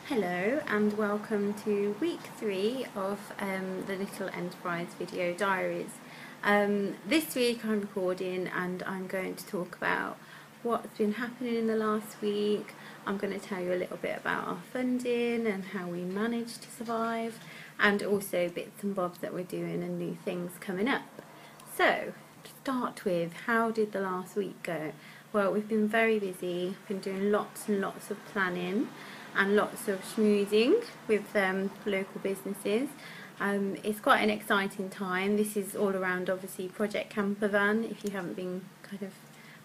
Hello and welcome to week 3 of the Little Enterprise video diaries. This week I'm recording and I'm going to talk about what's been happening in the last week. I'm going to tell you a little bit about our funding and how we managed to survive, and also bits and bobs that we're doing and new things coming up. So, to start with, how did the last week go? Well, we've been very busy, been doing lots and lots of planning and lots of schmoozing with local businesses. It's quite an exciting time. This is all around obviously Project Campervan, if you haven't been kind of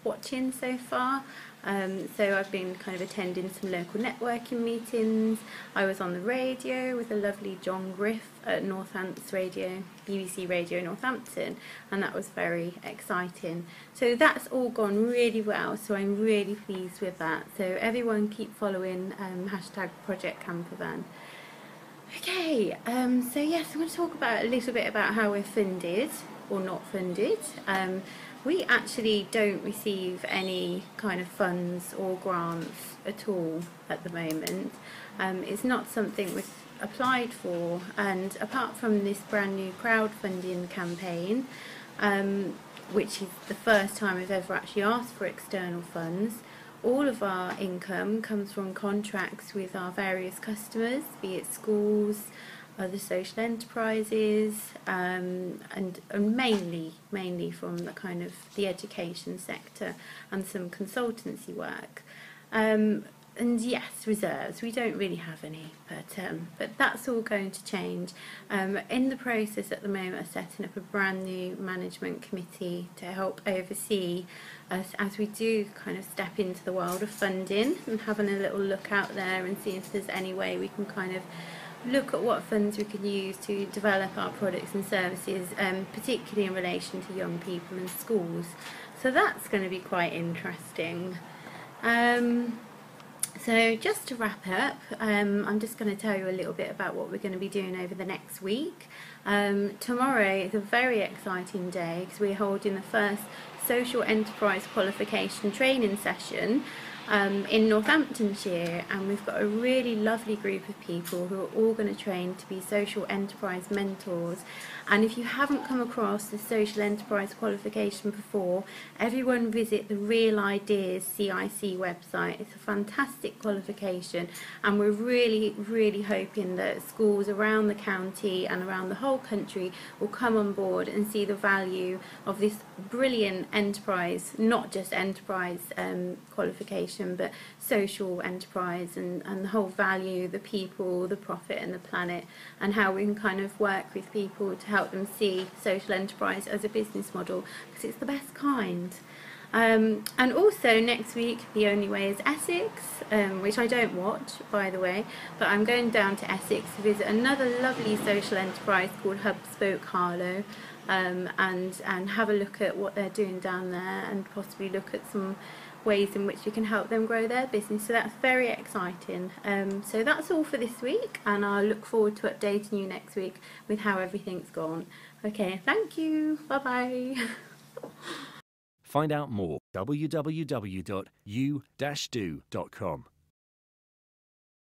watching so far. So I've been kind of attending some local networking meetings. I was on the radio with the lovely John Griff at Northants Radio, BBC Radio Northampton, and that was very exciting. So that's all gone really well, so I'm really pleased with that. So everyone keep following hashtag Project Campervan. Okay, so yes, I'm going to talk about a little bit about how we're funded or not funded. We actually don't receive any kind of funds or grants at all at the moment. It's not something we've applied for, and apart from this brand new crowdfunding campaign, which is the first time I've ever actually asked for external funds, all of our income comes from contracts with our various customers, be it schools, other social enterprises, and mainly from the kind of the education sector and some consultancy work. And yes, reserves, we don't really have any, but that's all going to change. In the process at the moment of setting up a brand new management committee to help oversee us as we do kind of step into the world of funding, and having a little look out there and see if there's any way we can kind of look at what funds we can use to develop our products and services, particularly in relation to young people and schools. So that's going to be quite interesting. So just to wrap up, I'm just going to tell you a little bit about what we're going to be doing over the next week. Tomorrow is a very exciting day because we're holding the first social enterprise qualification training session in Northamptonshire, and we've got a really lovely group of people who are all going to train to be social enterprise mentors. And if you haven't come across the social enterprise qualification before, everyone visit the Real Ideas CIC website. It's a fantastic qualification, and we're really hoping that schools around the county and around the whole country will come on board and see the value of this brilliant enterprise, not just enterprise qualification, but social enterprise, and the whole value, the people, the profit and the planet, and how we can kind of work with people to help them see social enterprise as a business model, because it's the best kind. And also next week, The Only Way is Essex, which I don't watch, by the way, but I'm going down to Essex to visit another lovely social enterprise called Hub Spoke Harlow, and have a look at what they're doing down there, and possibly look at some ways in which we can help them grow their business. So that's very exciting. So that's all for this week, and I'll look forward to updating you next week with how everything's gone. Okay, thank you. Bye bye. Find out more www.u-do.com.